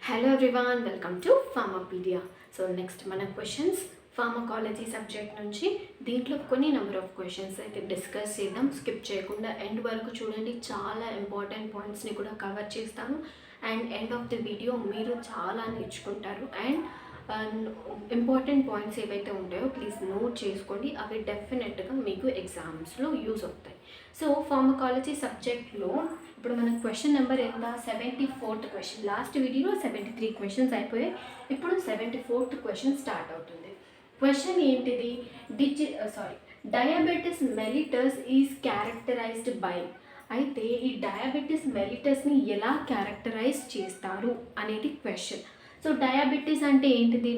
Hello everyone, welcome to Pharmapedia. So next మన questions pharmacology subject నుంచి దీంట్లో కొన్ని నెంబర్ ఆఫ్ క్వశ్చన్స్ అయితే డిస్కస్ చేద్దాం. స్కిప్ చేయకుండా ఎండ్ వరకు చూడండి, చాలా ఇంపార్టెంట్ పాయింట్స్ని కూడా కవర్ చేస్తాను. And end of the video మీరు చాలా నేర్చుకుంటారు. అండ్ ఇంపార్టెంట్ పాయింట్స్ ఏవైతే ఉంటాయో ప్లీజ్ నోట్ చేసుకోండి, అవి డెఫినెట్గా మీకు ఎగ్జామ్స్లో యూజ్ అవుతాయి. సో ఫార్మకాలజీ సబ్జెక్ట్లో ఇప్పుడు మన క్వశ్చన్ నెంబర్ ఎంత? 74th question. లాస్ట్ వీడియోలో 73 క్వశ్చన్స్ అయిపోయాయి, ఇప్పుడు 74th క్వశ్చన్ స్టార్ట్ అవుతుంది. క్వశ్చన్ ఏంటిది? Diabetes mellitus is characterised by. అయితే ఈ డయాబెటిస్ మెలిటస్ని ఎలా క్యారెక్టరైజ్ చేస్తారు అనేది క్వశ్చన్. సో డయాబెటీస్ అంటే ఏంటిది?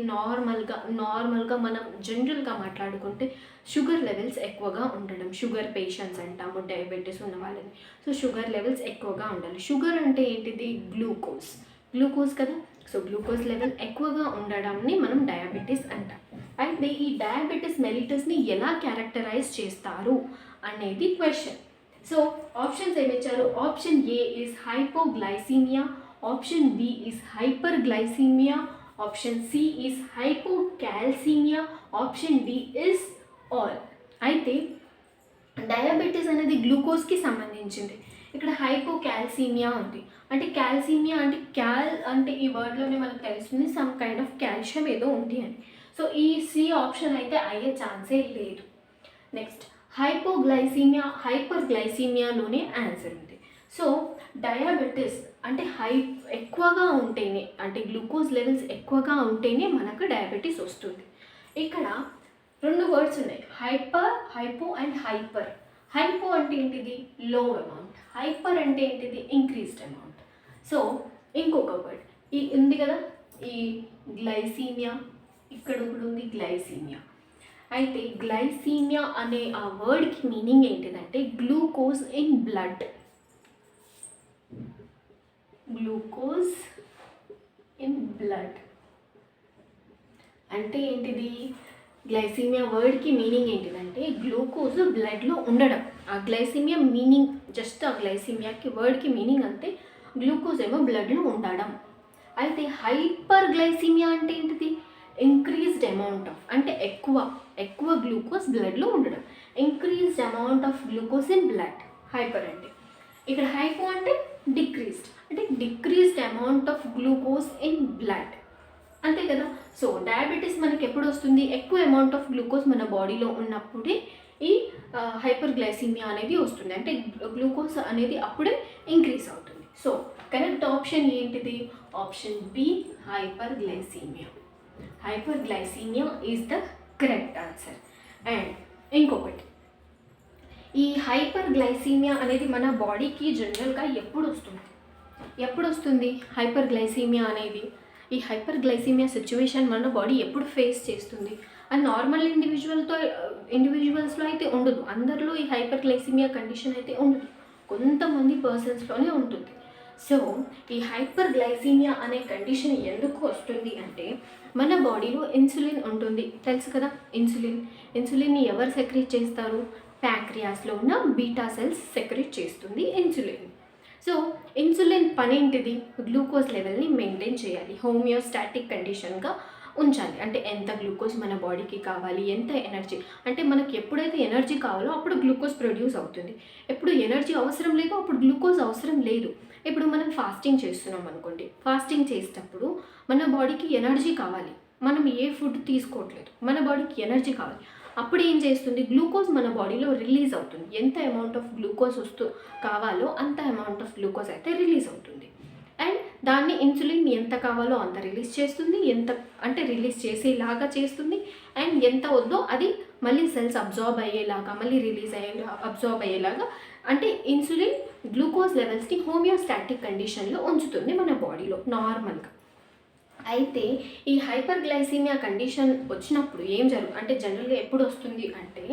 నార్మల్గా మనం జనరల్గా మాట్లాడుకుంటే షుగర్ లెవెల్స్ ఎక్కువగా ఉండడం. షుగర్ పేషెంట్స్ అంటాము డయాబెటీస్ ఉన్న వాళ్ళని. సో షుగర్ లెవెల్స్ ఎక్కువగా ఉండాలి. షుగర్ అంటే ఏంటిది? గ్లూకోజ్ కదా. సో గ్లూకోజ్ లెవెల్ ఎక్కువగా ఉండడాన్ని మనం డయాబెటీస్ అంటాం. అయితే ఈ డయాబెటీస్ మెలిటస్ని ఎలా క్యారెక్టరైజ్ చేస్తారు అనేది క్వశ్చన్. సో ఆప్షన్స్ ఏమి ఇచ్చారు? Option A is hypoglycaemia, option B is hyperglycaemia, option C is hypocalcaemia, option D is all. అయితే డయాబెటీస్ అనేది గ్లూకోజ్కి సంబంధించింది. ఇక్కడ హైపోకాల్సీమియా ఉంది. అంటే కాల్సీమియా అంటే అంటే ఈ వర్డ్లోనే మనకు తెలుస్తుంది సమ్ కైండ్ ఆఫ్ కాల్షియం ఏదో ఉంది అని. సో ఈ సి ఆప్షన్ అయితే అయ్యే ఛాన్సే లేదు. నెక్స్ట్ హైపర్గ్లైసీమియాలోనే ఆన్సర్ ఉంది. సో డయాబెటీస్ అంటే ఎక్కువగా ఉంటేనే, అంటే గ్లూకోజ్ లెవెల్స్ ఎక్కువగా ఉంటేనే మనకు డయాబెటీస్ వస్తుంది. ఇక్కడ రెండు వర్డ్స్ ఉన్నాయి, హైపో అండ్ హైపర్. హైపో అంటే ఏంటిది? లో అమౌంట్. హైపర్ అంటే ఏంటిది? Increased amount. సో ఇంకొక వర్డ్ ఈ ఉంది కదా, ఈ గ్లైసీమియా, ఇక్కడ కూడా ఉంది గ్లైసీమియా. అయితే గ్లైసీమియా అనే ఆ వర్డ్కి మీనింగ్ ఏంటిదంటే glucose in blood. Glucose in blood అంటే ఏంటిది? గ్లైసీమియా వర్డ్కి మీనింగ్ ఏంటిదంటే గ్లూకోజ్ బ్లడ్లో ఉండడం. ఆ గ్లైసీమియా మీనింగ్, జస్ట్ ఆ గ్లైసీమియాకి వర్డ్కి మీనింగ్ అంతే, గ్లూకోజ్ ఏమో బ్లడ్లో ఉండడం. అయితే హైపర్ గ్లైసీమియా అంటే ఏంటిది? ఇంక్రీజ్డ్ అమౌంట్ ఆఫ్, అంటే ఎక్కువ గ్లూకోజ్ బ్లడ్లో ఉండడం. Increased amount of glucose in blood hyper అంటే. ఇక్కడ హైపో అంటే డిక్రీజ్డ్, అంటే decreased amount of glucose in blood, అంతే కదా. సో డయాబెటీస్ మనకి ఎప్పుడు వస్తుంది? ఎక్కువ అమౌంట్ ఆఫ్ గ్లూకోజ్ మన బాడీలో ఉన్నప్పుడే ఈ హైపర్ గ్లైసీమియా అనేది వస్తుంది, అంటే గ్లూకోజ్ అనేది అప్పుడే ఇంక్రీజ్ అవుతుంది. సో కరెక్ట్ ఆప్షన్ ఏంటిది? Option B, hyperglycaemia. Hyperglycaemia is the correct answer. And ఇంకొకటి, ఈ హైపర్ గ్లైసీమియా అనేది మన బాడీకి జనరల్గా ఎప్పుడు వస్తుంది? హైపర్ గ్లైసీమియా అనేది, ఈ హైపర్ గ్లైసీమియా సిచ్యువేషన్ మన బాడీ ఎప్పుడు ఫేస్ చేస్తుంది? అండ్ నార్మల్ ఇండివిజువల్స్లో అయితే ఉండదు, అందరిలో ఈ హైపర్ గ్లైసీమియా కండిషన్ అయితే ఉండదు, కొంతమంది పర్సన్స్లోనే ఉంటుంది. సో ఈ హైపర్ గ్లైసీమియా అనే కండిషన్ ఎందుకు వస్తుంది అంటే మన బాడీలో ఇన్సులిన్ ఉంటుంది, తెలుసు కదా. ఇన్సులిన్ని ఎవరు సెక్రెట్ చేస్తారు? ప్యాంక్రియాస్లో ఉన్న బీటా సెల్స్ సెక్రెట్ చేస్తుంది ఇన్సులిన్. సో ఇన్సులిన్ పని ఏంటిది? గ్లూకోజ్ లెవెల్ని మెయింటైన్ చేయాలి, హోమియోస్టాటిక్ కండిషన్గా ఉంచాలి. అంటే ఎంత గ్లూకోజ్ మన బాడీకి కావాలి, ఎంత ఎనర్జీ, అంటే మనకి ఎప్పుడైతే ఎనర్జీ కావాలో అప్పుడు గ్లూకోజ్ ప్రొడ్యూస్ అవుతుంది, ఎప్పుడు ఎనర్జీ అవసరం లేదో అప్పుడు గ్లూకోజ్ అవసరం లేదు. ఇప్పుడు మనం ఫాస్టింగ్ చేస్తున్నాం అనుకోండి, ఫాస్టింగ్ చేసేటప్పుడు మన బాడీకి ఎనర్జీ కావాలి, మనం ఏ ఫుడ్ తీసుకోవట్లేదు, మన బాడీకి ఎనర్జీ కావాలి, అప్పుడు ఏం చేస్తుంది? గ్లూకోజ్ మన బాడీలో రిలీజ్ అవుతుంది. ఎంత అమౌంట్ ఆఫ్ గ్లూకోజ్ కావాలో అంత అమౌంట్ ఆఫ్ గ్లూకోజ్ అయితే రిలీజ్ అవుతుంది. అండ్ దాన్ని ఇన్సులిన్ ఎంత కావాలో అంత రిలీజ్ చేస్తుంది, రిలీజ్ చేసేలాగా చేస్తుంది. అండ్ ఎంత వద్దో అది మళ్ళీ సెల్స్ అబ్జార్బ్ అయ్యేలాగా, మళ్ళీ అబ్జార్బ్ అయ్యేలాగా, అంటే ఇన్సులిన్ గ్లూకోజ్ లెవెల్స్ని హోమియోస్టాటిక్ కండిషన్లో ఉంచుతుంది మన బాడీలో నార్మల్గా. అయితే ఈ హైపర్ గ్లైసీమియా కండిషన్ వచ్చినప్పుడు అంటే జనరల్గా ఎప్పుడు వస్తుంది అంటే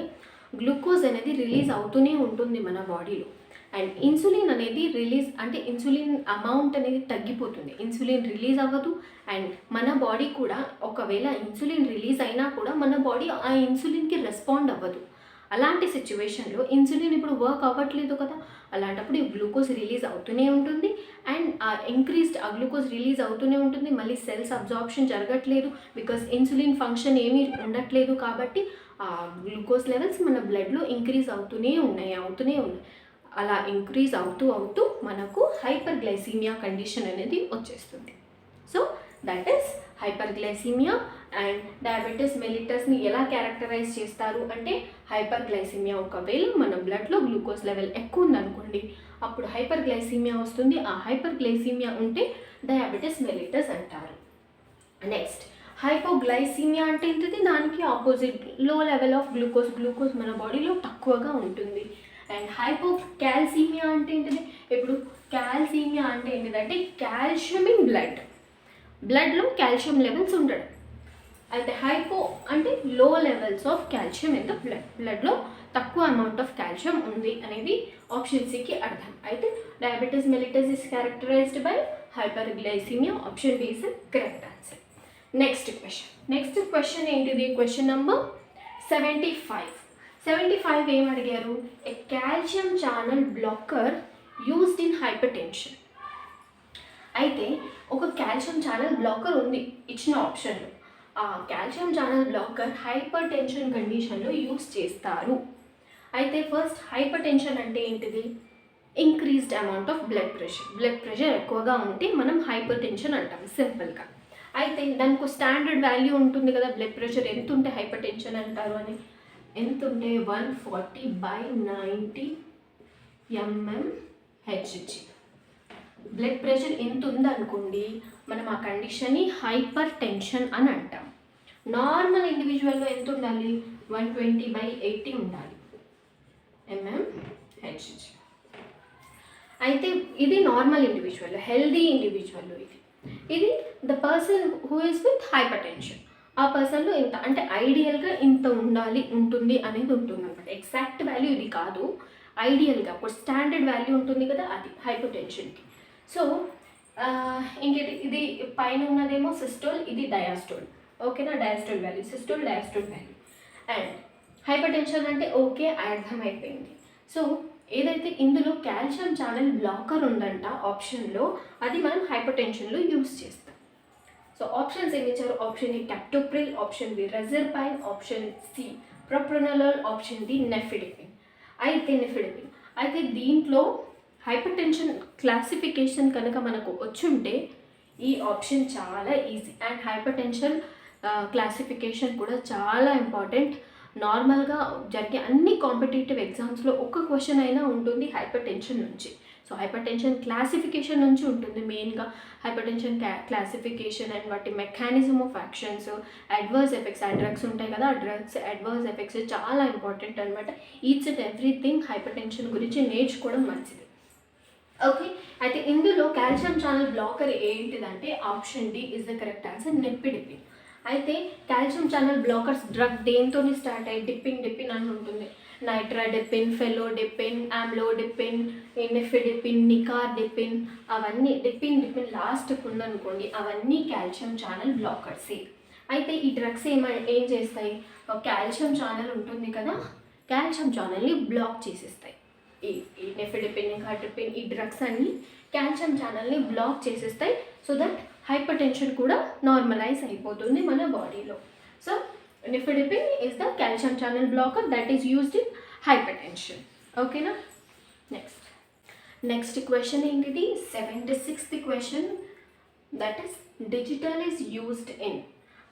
గ్లూకోజ్ అనేది రిలీజ్ అవుతూనే ఉంటుంది మన బాడీలో. అండ్ ఇన్సులిన్ అనేది ఇన్సులిన్ అమౌంట్ అనేది తగ్గిపోతుంది, ఇన్సులిన్ రిలీజ్ అవ్వదు. అండ్ మన బాడీ కూడా ఒకవేళ ఇన్సులిన్ రిలీజ్ అయినా కూడా మన బాడీ ఆ ఇన్సులిన్కి రెస్పాండ్ అవ్వదు. అలాంటి సిచ్యువేషన్లో ఇన్సులిన్ ఇప్పుడు వర్క్ అవ్వట్లేదు కదా, అలాంటప్పుడు ఈ గ్లూకోజ్ రిలీజ్ అవుతూనే ఉంటుంది అండ్ ఆ గ్లూకోజ్ రిలీజ్ అవుతూనే ఉంటుంది. మళ్ళీ సెల్స్ అబ్జార్ప్షన్ జరగట్లేదు బికాస్ ఇన్సులిన్ ఫంక్షన్ ఏమీ ఉండట్లేదు. కాబట్టి ఆ గ్లూకోజ్ లెవెల్స్ మన బ్లడ్లో ఇంక్రీజ్ అవుతూనే ఉన్నాయి. అలా ఇంక్రీజ్ అవుతూ మనకు హైపర్ గ్లైసీమియా కండిషన్ అనేది వచ్చేస్తుంది. So that is hyperglycaemia. And diabetes మెలిటస్ని ఎలా క్యారెక్టరైజ్ చేస్తారు అంటే హైపర్ గ్లైసీమియా, ఒకవేళ మన బ్లడ్లో గ్లూకోజ్ లెవెల్ ఎక్కువ ఉందనుకోండి అప్పుడు హైపర్ గ్లైసీమియా వస్తుంది. ఆ హైపర్ గ్లైసీమియా ఉంటే డయాబెటీస్ మెలిటస్ అంటారు. నెక్స్ట్ హైపోగ్లైసీమియా అంటే ఏంటిది, దానికి ఆపోజిట్, లో లెవెల్ ఆఫ్ గ్లూకోజ్ మన బాడీలో తక్కువగా ఉంటుంది. అండ్ హైపోకాల్సీమియా అంటే ఏంటిది, ఇప్పుడు కాల్సీమియా అంటే ఏంటిదంటే కాల్షియం ఇన్ బ్లడ్లో కాల్షియం లెవెల్స్ ఉండడం. అయితే హైపో అంటే లో levels of calcium in the బ్లడ్లో తక్కువ అమౌంట్ ఆఫ్ కాల్షియం ఉంది అనేది ఆప్షన్ సికి అర్థం. అయితే diabetes mellitus is characterised by hyperglycaemia. Option B is correct answer. Next question ఏంటిది, క్వశ్చన్ నెంబర్ 75 ఏం అడిగారు, a calcium channel blocker used in hypertension. అయితే ఒక కాల్షియం ఛానల్ బ్లాకర్ ఉంది ఇచ్చిన ఆప్షన్లో. ఆ calcium channel blocker hypertension కండిషన్లో యూస్ చేస్తారు. అయితే ఫస్ట్ హైపర్ టెన్షన్ అంటే ఏంటిది, increased amount of blood pressure ఎక్కువగా ఉంటే మనం హైపర్ టెన్షన్ అంటాం సింపుల్గా. అయితే దానికి స్టాండర్డ్ వాల్యూ ఉంటుంది కదా, బ్లడ్ ప్రెషర్ ఎంత ఉంటే హైపర్ టెన్షన్ అంటారు అని. ఎంత ఉంటే 140/90 mmHg. బ్లడ్ ప్రెషర్ ఎంత ఉందనుకోండి మనం ఆ కండిషన్ని హైపర్ టెన్షన్ అని అంటాం. నార్మల్ ఇండివిజువల్లో ఎంత ఉండాలి, 120/80 ఉండాలి mmHg. అయితే ఇది నార్మల్ ఇండివిజువల్, హెల్దీ ఇండివిజువల్. ఇది the person who is with hyper tension, ఆ పర్సన్లో ఇంత అంటే ఐడియల్గా ఇంత ఉంటుంది అనేది ఉంటుంది అనమాట. ఎగ్జాక్ట్ వాల్యూ ఇది కాదు, ఐడియల్గా ఒక స్టాండర్డ్ వాల్యూ ఉంటుంది కదా, అది హైపర్ టెన్షన్కి. సో ఇంకేంటి, ఇది పైన ఉన్నదేమో సిస్టోల్, ఇది డయాస్టోల్. ఓకేనా, diastole value, systole diastole value. And hyper tension అంటే ఓకే అర్థమైపోయింది. సో ఏదైతే ఇందులో కాల్షియం ఛానల్ బ్లాకర్ ఉందంట ఆప్షన్లో, అది మనం హైపర్ టెన్షన్లో యూస్ చేస్తాం. సో ఆప్షన్స్ ఏమి ఇచ్చారు, option A captopril, option B reserpine, option C propranolol, option D nifedipine. అయితే దీంట్లో హైపర్ టెన్షన్ క్లాసిఫికేషన్ కనుక మనకు వచ్చుంటే ఈ ఆప్షన్ చాలా easy. And hyper tension classification కూడా చాలా ఇంపార్టెంట్. నార్మల్గా జరిగే అన్ని కాంపిటేటివ్ ఎగ్జామ్స్లో ఒక క్వశ్చన్ అయినా ఉంటుంది హైపర్ టెన్షన్ నుంచి. సో హైపర్ టెన్షన్ క్లాసిఫికేషన్ నుంచి ఉంటుంది మెయిన్గా. హైపర్ టెన్షన్ క్లాసిఫికేషన్ అండ్ వాటి mechanism of actions, adverse effects, ఆ డ్రగ్స్ ఉంటాయి కదా, ఆ డ్రగ్స్ అడ్వర్స్ ఎఫెక్ట్స్ చాలా ఇంపార్టెంట్ అనమాట. Each and everything hypertension గురించి నేర్చుకోవడం మంచిది. ఓకే, అయితే ఇందులో కాల్షియం ఛానల్ బ్లాకర్ ఏంటిదంటే option D is the correct answer, nifedipine. అయితే కాల్షియం ఛానల్ బ్లాకర్స్ డ్రగ్ దేంతో స్టార్ట్ అయ్యి డిపిన్ అని ఉంటుంది. నైట్రాడిపిన్, ఫెలోడిపిన్, ఆమ్లోడిపిన్, నెఫిడిపిన్, నికార్డిపిన్, అవన్నీ డిపిన్ లాస్ట్కి ఉందనుకోండి, అవన్నీ కాల్షియం ఛానల్ బ్లాకర్సే. అయితే ఈ డ్రగ్స్ ఏం చేస్తాయి, కాల్షియం ఛానల్ ఉంటుంది కదా, కాల్షియం ఛానల్ని బ్లాక్ చేసేస్తాయి. ఈ నెఫిడిపిన్, నికార్డిపిన్, ఈ డ్రగ్స్ అన్నీ కాల్షియం ఛానల్ని బ్లాక్ చేసేస్తాయి. సో దట్ హైపర్ టెన్షన్ కూడా నార్మలైజ్ అయిపోతుంది మన బాడీలో. So nifedipine is the calcium channel blocker that is used in hypertension. ఓకేనా, నెక్స్ట్ క్వశ్చన్ ఏంటిది, 76th question, that is digital is used in.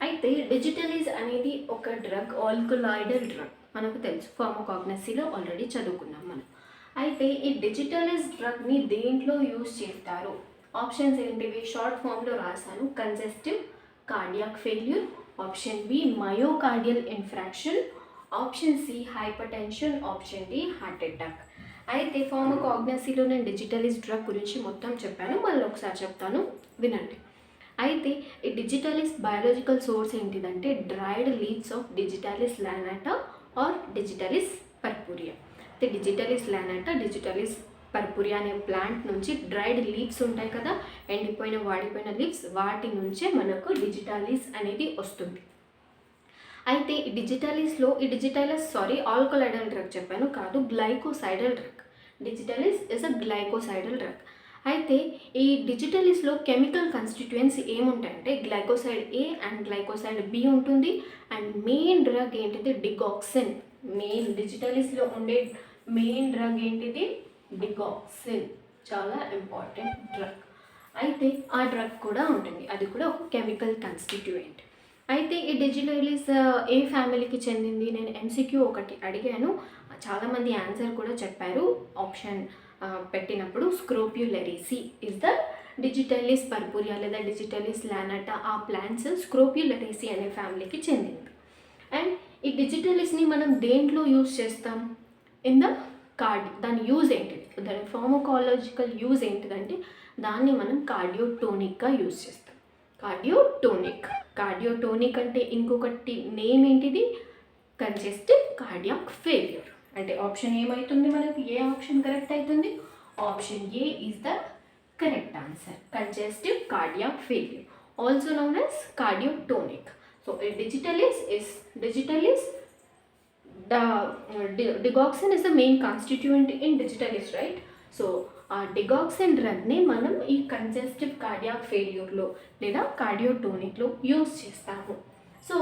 అయితే డిజిటల్ ఈజ్ అనేది ఒక డ్రగ్, ఆల్కలాయిడల్ డ్రగ్, మనకు తెలుసు, ఫార్మకాగ్నసీలో ఆల్రెడీ చదువుకున్నాం మనం. అయితే ఈ డిజిటల్ ఈజ్ డ్రగ్ని దేంట్లో యూజ్ చేస్తారు, ఆప్షన్స్ ఏంటివి, షార్ట్ ఫామ్లో రాశాను, congestive cardiac failure, option B myocardial infarction, option C hypertension, option D heart attack. అయితే ఫార్మకాగ్నసీలో నేను డిజిటలిస్ డ్రగ్ గురించి మొత్తం చెప్పాను, మళ్ళీ ఒకసారి చెప్తాను వినండి. అయితే ఈ డిజిటలిస్ బయాలజికల్ సోర్స్ ఏంటిదంటే dried leaves of digitalis lanata or digitalis purpurea. అయితే డిజిటలిస్ లానాటా, డిజిటలిస్ పర్పురియా అనే ప్లాంట్ నుంచి డ్రైడ్ లీవ్స్ ఉంటాయి కదా, ఎండిపోయిన వాడిపోయిన లీవ్స్, వాటి నుంచే మనకు డిజిటలిస్ అనేది వస్తుంది. అయితే ఈ డిజిటలిస్ ఆల్కలాయిడల్ డ్రగ్ చెప్పాను కాదు, glycosidal drug. Digitalis is a glycosidal drug. అయితే ఈ డిజిటలిస్లో కెమికల్ కాన్స్టిట్యుయెన్సీ ఏముంటాయంటే glycoside A and glycoside B ఉంటుంది. అండ్ మెయిన్ డ్రగ్ ఏంటిది డిగాక్సిన్. మెయిన్ డిజిటలిస్లో ఉండే మెయిన్ డ్రగ్ ఏంటిది డిగాక్సిన్, చాలా ఇంపార్టెంట్ డ్రగ్. అయితే ఆ డ్రగ్ కూడా ఉంటుంది, అది కూడా ఒక కెమికల్ కాన్స్టిట్యూయెంట్. అయితే ఈ డిజిటలిస్ ఏ ఫ్యామిలీకి చెందింది, నేను ఎంసీక్యూ ఒకటి అడిగాను, చాలామంది ఆన్సర్ కూడా చెప్పారు. ఆప్షన్ పెట్టినప్పుడు స్క్రోప్యులరీసీ ఇస్ ద డిజిటలిస్ పర్పురియా లేదా డిజిటలిస్ లానటా, ఆ ప్లాంట్స్ స్క్రోప్యులరీసీ అనే ఫ్యామిలీకి చెందింది. అండ్ ఈ డిజిటలిస్ని మనం దేంట్లో యూజ్ చేస్తాం, ఇన్ ద దాని యూజ్ ఏంటిది, దాని ఫార్మకాలజికల్ యూజ్ ఏంటిదంటే దాన్ని మనం కార్డియోటోనిక్గా యూజ్ చేస్తాం. కార్డియోటోనిక్ అంటే ఇంకొకటి నేమ్ ఏంటిది, కంజెస్టివ్ కార్డియాక్ ఫెయిల్యూర్. అంటే ఆప్షన్ ఏమవుతుంది మనకి, ఏ ఆప్షన్ కరెక్ట్ అవుతుంది, option A is the correct answer. Congestive cardiac failure also known as cardiotonic. So digitalis digoxin is the main constituent in digitalis, right? So ఆ digoxin డ్రగ్ని మనం ఈ congestive cardiac ఫెయిల్యూర్లో లేదా కార్డియోటోనిక్లో యూజ్ చేస్తాము. సో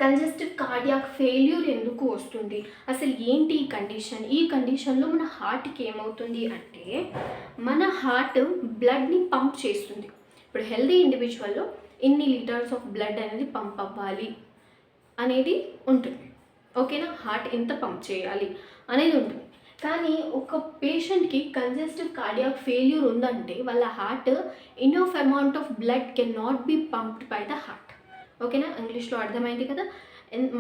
కంజెస్టివ్ కార్డియాక్ ఫెయిల్యూర్ ఎందుకు వస్తుంది, అసలు ఏంటి ఈ కండిషన్, ఈ కండిషన్లో మన హార్ట్కి ఏమవుతుంది అంటే మన హార్ట్ బ్లడ్ని పంప్ చేస్తుంది. ఇప్పుడు హెల్దీ ఇండివిజువల్లో ఇన్ని లీటర్స్ ఆఫ్ బ్లడ్ అనేది పంప్ అవ్వాలి అనేది ఉంటుంది, ఓకేనా, హార్ట్ ఎంత పంప్ చేయాలి అనేది ఉంటుంది. కానీ ఒక పేషెంట్కి కంజెస్టివ్ కార్డియాక్ ఫెయిల్యూర్ ఉందంటే వాళ్ళ heart enough amount of blood can not be pumped by the heart, ఓకేనా, ఇంగ్లీష్లో అర్థమైంది కదా.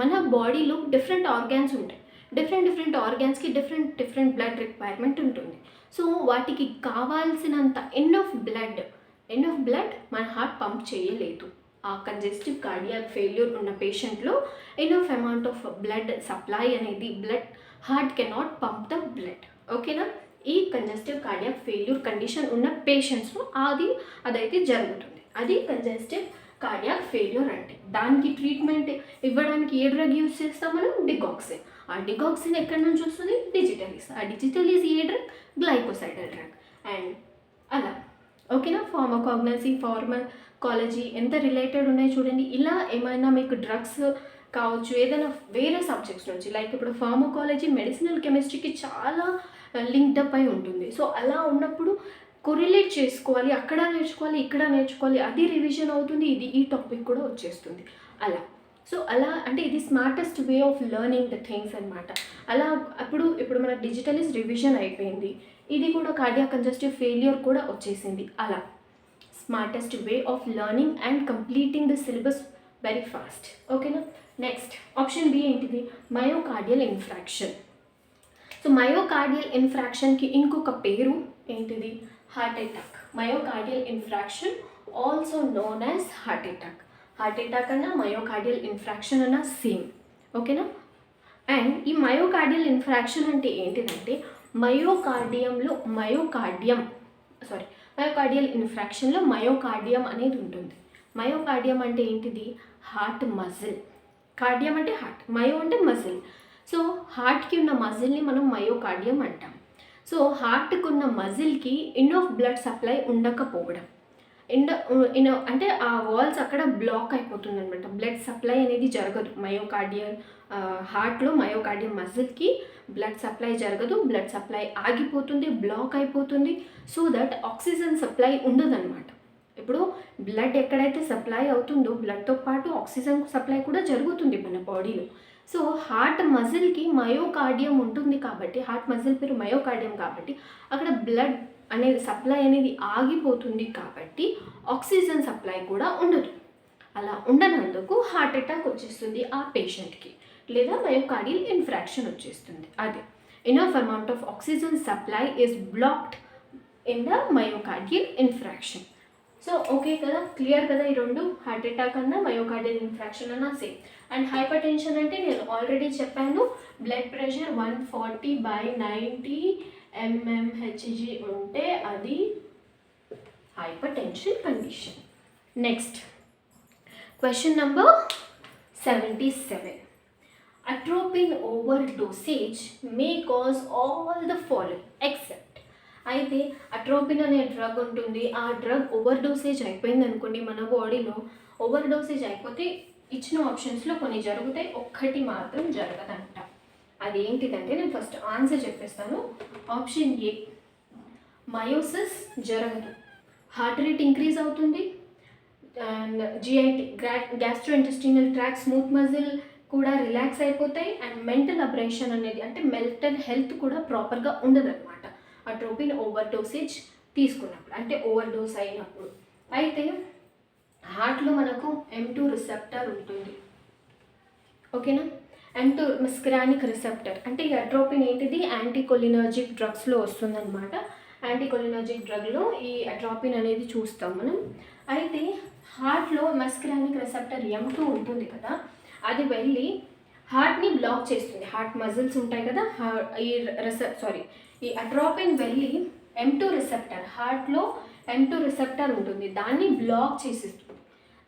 మన బాడీలో డిఫరెంట్ ఆర్గాన్స్ ఉంటాయి, డిఫరెంట్ ఆర్గాన్స్కి డిఫరెంట్ బ్లడ్ రిక్వైర్మెంట్ ఉంటుంది. సో వాటికి కావాల్సినంత ఎనఫ్ బ్లడ్ మన హార్ట్ పంప్ చేయలేదు. ఆ కంజెస్టివ్ కార్డియాక్ ఫెయిల్యూర్ ఉన్న పేషెంట్లో enough amount of blood supply అనేది heart cannot pump the blood, ఓకేనా. ఈ కంజెస్టివ్ కార్డియాక్ ఫెయిల్యూర్ కండిషన్ ఉన్న పేషెంట్స్లో అదైతే జరుగుతుంది. అది కంజెస్టివ్ కార్డియాక్ ఫెయిల్యూర్ అంటే దానికి ట్రీట్మెంట్ ఇవ్వడానికి ఏ డ్రగ్ యూజ్ చేస్తాం మనం, డిగాక్సిన్. ఆ డిగాక్సిన్ ఎక్కడి నుంచి వస్తుంది, డిజిటలిస్. ఆ డిజిటలిస్ ఏ డ్రగ్, గ్లైకోసైడల్ డ్రగ్. అండ్ అలా, ఓకేనా. ఫార్మకాలజీ ఎంత రిలేటెడ్ ఉన్నాయి చూడండి. ఇలా ఏమైనా మీకు డ్రగ్స్ కావచ్చు, ఏదైనా వేరే సబ్జెక్ట్స్ నుంచి, లైక్ ఇప్పుడు ఫార్మకాలజీ మెడిసినల్ కెమిస్ట్రీకి చాలా లింక్డ్ అప్ అయి ఉంటుంది. సో అలా ఉన్నప్పుడు కొరిలేట్ చేసుకోవాలి, అక్కడ నేర్చుకోవాలి, ఇక్కడ నేర్చుకోవాలి, అది రివిజన్ అవుతుంది, ఈ టాపిక్ కూడా వచ్చేస్తుంది అలా. సో అలా అంటే ఇది smartest way of learning the things అనమాట. అలా ఇప్పుడు మన డిజిటలిస్ రివిజన్ అయిపోయింది, ఇది కూడా కార్డియాక్ కంజెస్టివ్ ఫెయిల్యూర్ కూడా వచ్చేసింది. అలా smartest way of learning and completing the syllabus very fast, ఓకేనా. నెక్స్ట్ ఆప్షన్ బి ఏంటిది, మయోకార్డియల్ ఇన్ఫ్రాక్షన్. సో మయోకార్డియల్ ఇన్ఫ్రాక్షన్కి ఇంకొక పేరు ఏంటిది, heart attack. Myocardial infarction also known as heart attack. Heart attack అన్నా myocardial infarction అన్నా సేమ్, ఓకేనా. And ఈ myocardial infarction అంటే ఏంటిదంటే మయోకార్డియల్ ఇన్ఫ్రాక్షన్లో మయోకార్డియం అనేది ఉంటుంది. మయోకార్డియం అంటే ఏంటిది, హార్ట్ మజిల్. కార్డియం అంటే హార్ట్, మయో అంటే మజిల్. సో హార్ట్కి ఉన్న మజిల్ని మనం మయోకార్డియం అంటాం. సో హార్ట్కి ఉన్న మజిల్కి ఇనఫ్ బ్లడ్ సప్లై ఉండకపోవడం, అంటే ఆ వాల్స్ అక్కడ బ్లాక్ అయిపోతుంది అనమాట, బ్లడ్ సప్లై అనేది జరగదు. హార్ట్లో మయోకార్డియం మజిల్కి బ్లడ్ సప్లై జరగదు, బ్లడ్ సప్లై ఆగిపోతుంది, బ్లాక్ అయిపోతుంది. సో దట్ ఆక్సిజన్ సప్లై ఉండదన్నమాట. ఇప్పుడు బ్లడ్ ఎక్కడైతే సప్లై అవుతుందో బ్లడ్తో పాటు ఆక్సిజన్ సప్లై కూడా జరుగుతుంది మన బాడీలో. సో హార్ట్ మజిల్కి మయోకార్డియం ఉంటుంది కాబట్టి, హార్ట్ మజిల్ పేరు మయోకార్డియం కాబట్టి అక్కడ బ్లడ్ అనేది సప్లై అనేది ఆగిపోతుంది కాబట్టి ఆక్సిజన్ సప్లై కూడా ఉండదు. అలా ఉండనందుకు హార్ట్ అటాక్ వచ్చేస్తుంది ఆ పేషెంట్కి, లేదా మయోకార్డియల్ ఇన్ఫ్రాక్షన్ వచ్చేస్తుంది. అదే enough amount of oxygen supply is blocked in the myocardial infarction. So okay కదా, క్లియర్ కదా, ఈ రెండు హార్ట్ అటాక్ అన్నా మయోకార్డియల్ ఇన్ఫ్రాక్షన్ అన్నా సేమ్. అండ్ హైపర్ టెన్షన్ అంటే నేను ఆల్రెడీ చెప్పాను, బ్లడ్ ప్రెషర్ 140/90 mmHg ఉంటే అది hyper tension condition. Next question number 77. Atropine over dosage may cause all the following except. అయితే అట్రోపిన్ అనే డ్రగ్ ఉంటుంది, ఆ డ్రగ్ ఓవర్ డోసేజ్ అయిపోయింది అనుకోండి మన బాడీలో, ఓవర్ డోసేజ్ అయిపోతే ఇచ్చిన ఆప్షన్స్లో కొన్ని జరుగుతాయి, ఒక్కటి మాత్రం జరగదంట. అదేంటిదంటే నేను ఫస్ట్ ఆన్సర్ చెప్పేస్తాను. ఆప్షన్ ఏ, మయోసిస్ జరగదు, హార్ట్ రేట్ ఇంక్రీజ్ అవుతుంది, and GIT gastro intestinal track smooth muscle కూడా రిలాక్స్ అయిపోతాయి, అండ్ మెంటల్ అబ్రేషన్ అనేది అంటే మెంటల్ హెల్త్ కూడా ప్రాపర్గా ఉండదన్నమాట అట్రోపిన్ ఓవర్ డోసేజ్ తీసుకున్నప్పుడు, అంటే ఓవర్ డోస్ అయినప్పుడు. అయితే హార్ట్లో మనకు M2 రిసెప్టర్ ఉంటుంది, ఓకేనా. M2 మస్కరానిక్ రిసెప్టర్ అంటే ఈ అట్రోపిన్ ఏంటిది యాంటీకోలినర్జిక్ డ్రగ్స్లో వస్తుందన్నమాట. యాంటీకోలినర్జిక్ డ్రగ్లో ఈ అట్రోపిన్ అనేది చూస్తాం మనం. అయితే హార్ట్లో మస్కరానిక్ రిసెప్టర్ M2 ఉంటుంది కదా, అది వెళ్ళి హార్ట్ని బ్లాక్ చేస్తుంది. హార్ట్ మజిల్స్ ఉంటాయి కదా, ఈ అట్రోపిన్ వెళ్ళి M2 రిసెప్టర్, హార్ట్లో M2 రిసెప్టర్ ఉంటుంది, దాన్ని బ్లాక్ చేసేస్తుంది.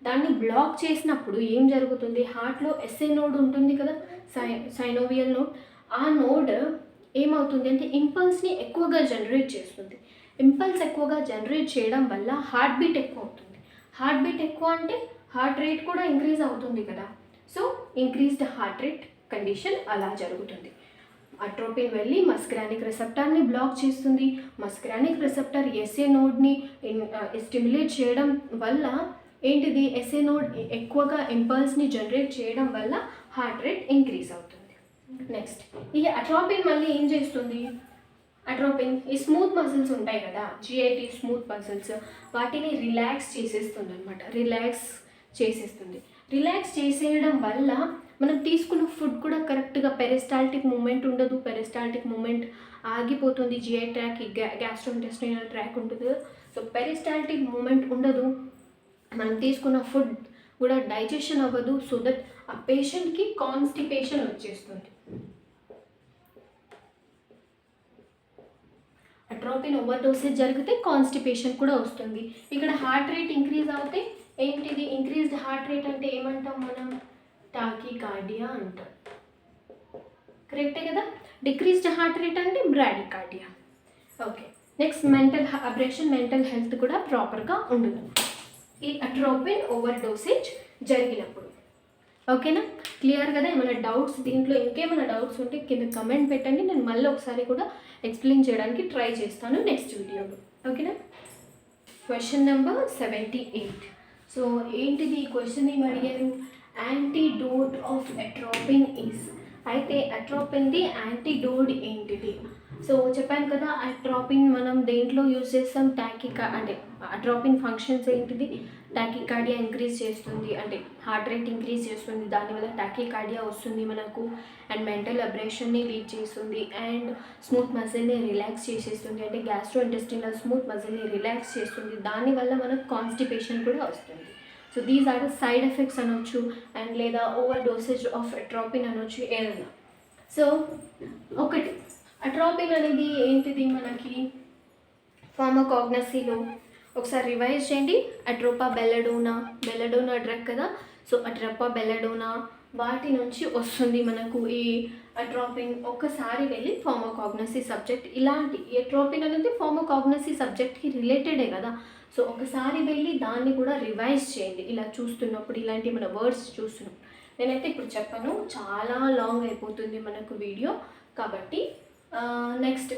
దాన్ని బ్లాక్ చేసినప్పుడు ఏం జరుగుతుంది, హార్ట్లో SA నోడ్ ఉంటుంది కదా, సైనోవియల్ నోడ్, ఆ నోడ్ ఏమవుతుంది అంటే ఇంపల్స్ని ఎక్కువగా జనరేట్ చేస్తుంది. ఇంపల్స్ ఎక్కువగా జనరేట్ చేయడం వల్ల హార్ట్ బీట్ ఎక్కువ అవుతుంది. హార్ట్ బీట్ ఎక్కువ అంటే హార్ట్ రేట్ కూడా ఇంక్రీజ్ అవుతుంది కదా. So increased heart rate condition అలా జరుగుతుంది. అట్రోపిన్ వెళ్ళి మస్కరానిక్ రిసెప్టార్ని బ్లాక్ చేస్తుంది. మస్కరానిక్ రిసెప్టార్ SA నోడ్ని స్టిమ్యులేట్ చేయడం వల్ల ఏంటిది, SA నోడ్ ఎక్కువగా ఇంపల్స్ని జనరేట్ చేయడం వల్ల హార్ట్ రేట్ ఇంక్రీజ్ అవుతుంది. నెక్స్ట్ ఈ అట్రోపిన్ మళ్ళీ ఏం చేస్తుంది, అట్రోపిన్ ఈ స్మూత్ మజిల్స్ ఉంటాయి కదా, జిఐటి స్మూత్ మజిల్స్, వాటిని రిలాక్స్ చేసేస్తుంది అనమాట. రిలాక్స్ చేసేయడం వల్ల మనం తీసుకున్న ఫుడ్ కూడా కరెక్ట్గా పెరిస్టాల్టిక్ మూమెంట్ ఉండదు, పెరిస్టాల్టిక్ మూమెంట్ ఆగిపోతుంది. జిఐ ట్రాక్, గ్యాస్ట్రోఇంటెస్టినల్ ట్రాక్ ఉంటుంది. సో పెరిస్టాల్టిక్ మూమెంట్ ఉండదు, మనం తీసుకున్న ఫుడ్ కూడా డైజెషన్ అవ్వదు. సో దట్ ఆ పేషెంట్కి కాన్స్టిపేషన్ వచ్చేస్తుంది. అట్రోపిన్ ఓవర్ డోసేజ్ జరిగితే కాన్స్టిపేషన్ కూడా వస్తుంది. ఇక్కడ హార్ట్ రేట్ ఇంక్రీజ్ అవుతే ఏంటిది, ఇంక్రీజ్డ్ హార్ట్ రేట్ అంటే ఏమంటాం మనం, టాకీకార్డియా అంటాం, కరెక్టే కదా. డిక్రీజ్డ్ హార్ట్ రేట్ అంటే bradycardia. Okay, next mental abrasion, mental health కూడా ప్రాపర్గా ఉండదు ఈ అట్రోపిన్ ఓవర్ డోసేజ్ జరిగినప్పుడు. ఓకేనా, క్లియర్ కదా. ఏమైనా డౌట్స్, దీంట్లో ఇంకేమైనా డౌట్స్ ఉంటే కింద కమెంట్ పెట్టండి, నేను మళ్ళీ ఒకసారి కూడా ఎక్స్ప్లెయిన్ చేయడానికి ట్రై చేస్తాను నెక్స్ట్ వీడియోలో. ఓకేనా. Question number 78. సో ఏంటిది ఈ క్వశ్చన్ ఏమి అడిగారు, యాంటీడోట్ ఆఫ్ అట్రోపిన్ ఈజ్. అయితే అట్రోపిన్ది యాంటీడోట్ ఏంటిది, సో చెప్పాను కదా, అట్రోపిన్ మనం దేంట్లో యూజ్ చేస్తాం, అంటే అట్రోపిన్ ఫంక్షన్స్ ఏంటిది, టాకీకార్డియా ఇంక్రీజ్ చేస్తుంది, అంటే హార్ట్ రేట్ ఇంక్రీజ్ చేస్తుంది, దానివల్ల టాకీకార్డియా వస్తుంది మనకు, అండ్ మెంటల్ అబ్రేషన్ని లీడ్ చేస్తుంది, అండ్ స్మూత్ మజిల్ని రిలాక్స్ చేసేస్తుంది, అంటే గ్యాస్ట్రో ఇంటెస్టినల్ స్మూత్ మజిల్ని రిలాక్స్ చేస్తుంది, దానివల్ల మనకు కాన్స్టిపేషన్ కూడా వస్తుంది. So these are the side effects అనొచ్చు, అండ్ లేదా ఓవర్ డోసేజ్ ఆఫ్ అట్రోపిన్ అనొచ్చు, ఏదైనా. సో ఒకటి, అట్రోపిన్ అనేది ఏంటిది మనకి ఫార్మకాగ్నసీలో ఒకసారి రివైజ్ చేయండి. అట్రోపా బెల్లడోనా డ్రగ్ కదా, సో అట్రోపా బెల్లడోనా వాటి నుంచి వస్తుంది మనకు ఈ అట్రోపిన్. ఒక్కసారి వెళ్ళి ఫార్మకాగ్నసీ సబ్జెక్ట్, ఇలాంటి అట్రోపిన్ అనేది ఫార్మకాగ్నసీ సబ్జెక్ట్కి రిలేటెడే కదా, సో ఒకసారి వెళ్ళి దాన్ని కూడా రివైజ్ చేయండి ఇలా చూస్తున్నప్పుడు, ఇలాంటి మన వర్డ్స్ చూస్తున్నప్పుడు. నేనైతే ఇప్పుడు చెప్పను, చాలా లాంగ్ అయిపోతుంది మనకు వీడియో, కాబట్టి next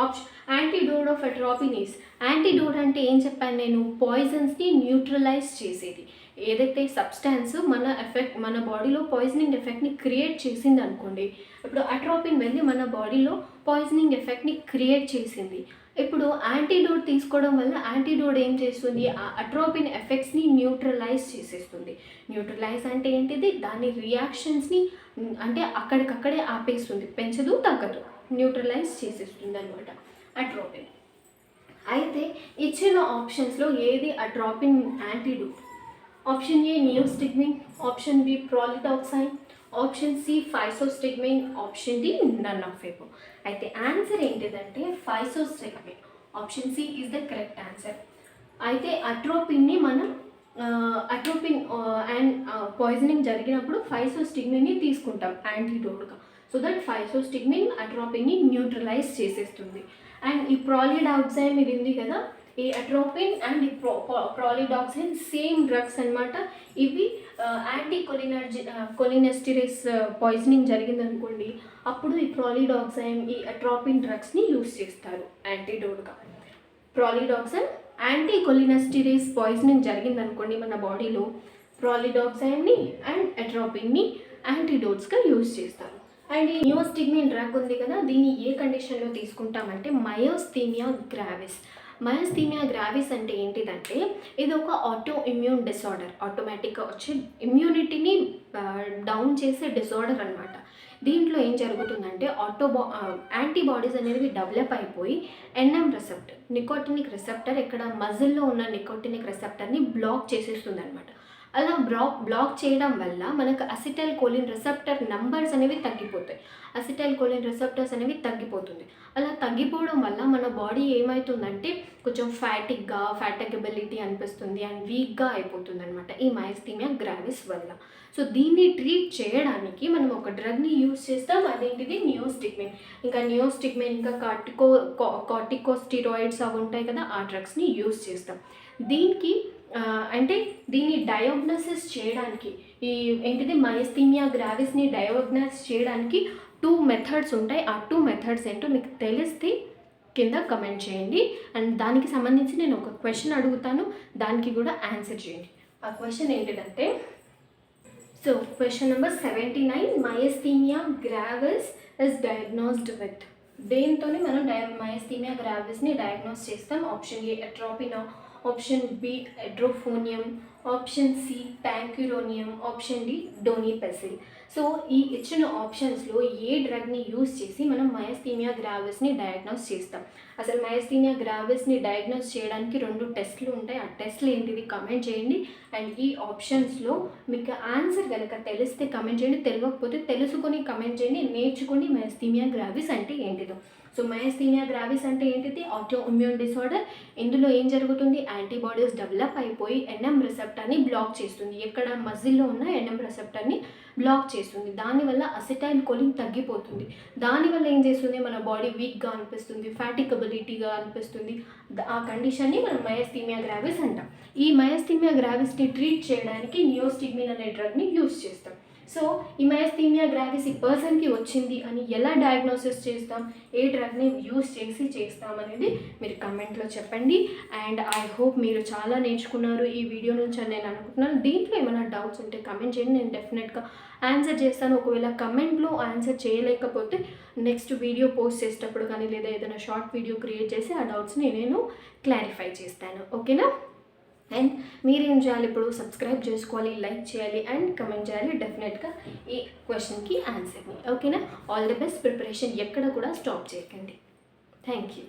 option antidote of atropine is. Antidote అంటే ఏం చెప్పాను నేను, పాయిజన్స్ని న్యూట్రలైజ్ చేసేది. ఏదైతే సబ్స్టాన్స్ మన బాడీలో పాయిజనింగ్ ఎఫెక్ట్ని క్రియేట్ చేసింది అనుకోండి, ఇప్పుడు అట్రోపిన్ వెళ్ళి మన బాడీలో పాయిజనింగ్ ఎఫెక్ట్ని క్రియేట్ చేసింది. ఇప్పుడు యాంటీడోట్ తీసుకోవడం వల్ల యాంటీడోట్ ఏం చేస్తుంది, ఆ అట్రోపిన్ ఎఫెక్ట్స్ని న్యూట్రలైజ్ చేసేస్తుంది. న్యూట్రలైజ్ అంటే ఏంటిది, దాని రియాక్షన్స్ని అంటే అక్కడికక్కడే ఆపేస్తుంది, పెంచదు తగ్గదు, న్యూట్రలైజ్ చేసేస్తుంది అనమాట అట్రోపిన్. అయితే ఇచ్చిన ఆప్షన్స్లో ఏది atropine antidote, option A neostigmine, option B pralidoxime, option C physostigmine, option D none of above. అయితే ఆన్సర్ ఏంటిదంటే physostigmine, option C is the correct answer. అయితే అట్రోపిన్ని మనం అండ్ పాయిజనింగ్ జరిగినప్పుడు ఫైసోస్టిగ్మిన్ని తీసుకుంటాం యాంటీడోట్గా. సో దట్ ఫైసోస్టిగ్మిన్ అట్రోపిన్ని న్యూట్రలైజ్ చేసేస్తుంది. అండ్ ఈ ప్రాలిడాక్సైమ్ ఇది ఉంది కదా, ఈ అట్రోపిన్ అండ్ ఈ ప్రాలిడాక్సైన్ సేమ్ డ్రగ్స్ అనమాట. ఇవి యాంటీ కొలినెస్టిరేస్ పాయిజనింగ్ జరిగిందనుకోండి, అప్పుడు ఈ ప్రాలిడాక్సైమ్ ఈ అట్రోపిన్ డ్రగ్స్ని యూస్ చేస్తారు యాంటీడోట్గా. ప్రాలిడాక్సైమ్ యాంటీ కొలినెస్టిరేస్ పాయిజనింగ్ జరిగిందనుకోండి మన బాడీలో, ప్రాలిడాక్సైమ్ని అండ్ అట్రోపిన్ని యాంటీడోట్స్గా యూస్ చేస్తారు. అండ్ ఈ నియోస్టిగ్మిన్ డ్రగ్ ఉంది కదా, దీన్ని ఏ కండిషన్లో తీసుకుంటామంటే మయోస్థీమియా గ్రావిస్. మయోస్థీమియా గ్రావిస్ అంటే ఏంటిదంటే ఇది ఒక ఆటో ఇమ్యూన్ డిసార్డర్, ఆటోమేటిక్గా వచ్చే ఇమ్యూనిటీని డౌన్ చేసే డిసార్డర్ అనమాట. దీంట్లో ఏం జరుగుతుందంటే యాంటీబాడీస్ అనేవి డెవలప్ అయిపోయి ఎన్ఎం రిసెప్టర్, నికోటినిక్ రిసెప్టర్, ఇక్కడ మజిల్లో ఉన్న నికోటినిక్ రిసెప్టర్ని బ్లాక్ చేసేస్తుంది అనమాట. అలా బ్లాక్ చేయడం వల్ల మనకు అసిటైల్ కోలిన్ రిసెప్టర్ నంబర్స్ అనేవి తగ్గిపోతాయి, అసిటైల్ కోలిన్ రిసెప్టర్స్ అనేవి తగ్గిపోతుంది. అలా తగ్గిపోవడం వల్ల మన బాడీ ఏమవుతుందంటే కొంచెం ఫ్యాటగబిలిటీ అనిపిస్తుంది అండ్ వీక్గా అయిపోతుంది అనమాట ఈ మయోస్థీమియా గ్రావిస్ వల్ల. సో దీన్ని ట్రీట్ చేయడానికి మనం ఒక డ్రగ్ని యూస్ చేస్తాం, అదేంటిది నియోస్టిగ్మిన్. ఇంకా నియోస్టిగ్మిన్ ఇంకా కార్టికోస్టిరాయిడ్స్ అవి ఉంటాయి కదా, ఆ డ్రగ్స్ని యూస్ చేస్తాం. దీనికి అంటే దీన్ని డయాగ్నోసిస్ చేయడానికి ఈ ఏంటిది మయోస్థీమియా గ్రావిస్ని డయాగ్నోస్ చేయడానికి 2 మెథడ్స్ ఉంటాయి. ఆ 2 మెథడ్స్ ఏంటో మీకు తెలిస్తే కింద కమెంట్ చేయండి. అండ్ దానికి సంబంధించి నేను ఒక క్వశ్చన్ అడుగుతాను, దానికి కూడా ఆన్సర్ చేయండి. ఆ క్వశ్చన్ ఏంటిదంటే, so question number 79, myasthenia gravis is diagnosed with. దేంతోనే మనం మయోస్థీమియా గ్రావిస్ని డయాగ్నోస్ చేస్తాం? Option A atropine, option B edrophonium, option C pancuronium, option D donepezil. So ఈ ఇచ్చిన ఆప్షన్స్లో ఏ డ్రగ్ని యూస్ చేసి మనం మయోస్థీమియా గ్రావిస్ని డయాగ్నోస్ చేస్తాం? అసలు మయోస్థీమియా గ్రావిస్ని డయాగ్నోస్ చేయడానికి 2 టెస్ట్లు ఉంటాయి. ఆ టెస్ట్లు ఏంటిది కమెంట్ చేయండి. అండ్ ఈ ఆప్షన్స్లో మీకు ఆన్సర్ కనుక తెలిస్తే కమెంట్ చేయండి, తెలియకపోతే తెలుసుకొని కమెంట్ చేయండి, నేర్చుకోండి మయోస్థీమియా గ్రావిస్ అంటే ఏంటిదో. సో మయోస్థీమియా గ్రావిస్ అంటే ఏంటిది? Auto immune disorder. ఇందులో ఏం జరుగుతుంది? యాంటీబాడీస్ డెవలప్ అయిపోయి ఎన్ఎం రిసెప్టర్ని బ్లాక్ చేస్తుంది. ఎక్కడ మజిల్లో ఉన్న ఎన్ఎం రిసెప్టర్ని బ్లాక్ చేస్తుంది. దానివల్ల అసిటైల్ కోలిన్ తగ్గిపోతుంది. దానివల్ల ఏం చేస్తుంది? మన బాడీ వీక్గా అనిపిస్తుంది, ఫ్యాటికబిలిటీగా అనిపిస్తుంది. ఆ కండిషన్ని మనం మయోస్థీమియా గ్రావిస్ అంటాం. ఈ మయోస్థీమియా గ్రావిస్ని ట్రీట్ చేయడానికి నియోస్టిగ్మిన్ అనే డ్రగ్ని యూస్ చేస్తాం. సో ఈ మయోస్థీమియా గ్రావిస్ ఈ పర్సన్కి వచ్చింది అని ఎలా డయాగ్నోసిస్ చేస్తాం, ఏ డ్రగ్ని యూస్ చేసి చేస్తాం అనేది మీరు కమెంట్లో చెప్పండి. అండ్ ఐ హోప్ మీరు చాలా నేర్చుకున్నారు ఈ వీడియో నుంచి అని నేను అనుకుంటున్నాను. దీంట్లో ఏమైనా డౌట్స్ ఉంటే కమెంట్ చేయండి, నేను డెఫినెట్గా ఆన్సర్ చేస్తాను. ఒకవేళ కమెంట్లో ఆన్సర్ చేయలేకపోతే నెక్స్ట్ వీడియో పోస్ట్ చేసేటప్పుడు కానీ లేదా ఏదైనా షార్ట్ వీడియో క్రియేట్ చేసి ఆ డౌట్స్ని నేను క్లారిఫై చేస్తాను. ఓకేనా? అండ్ మీరేం చేయాలి, ఇప్పుడు సబ్స్క్రైబ్ చేసుకోవాలి, లైక్ చేయాలి అండ్ కమెంట్ చేయాలి డెఫినెట్గా ఈ క్వశ్చన్కి ఆన్సర్ని. ఓకేనా? All the best. ప్రిపరేషన్ ఎక్కడ కూడా స్టాప్ చేయకండి. Thank you.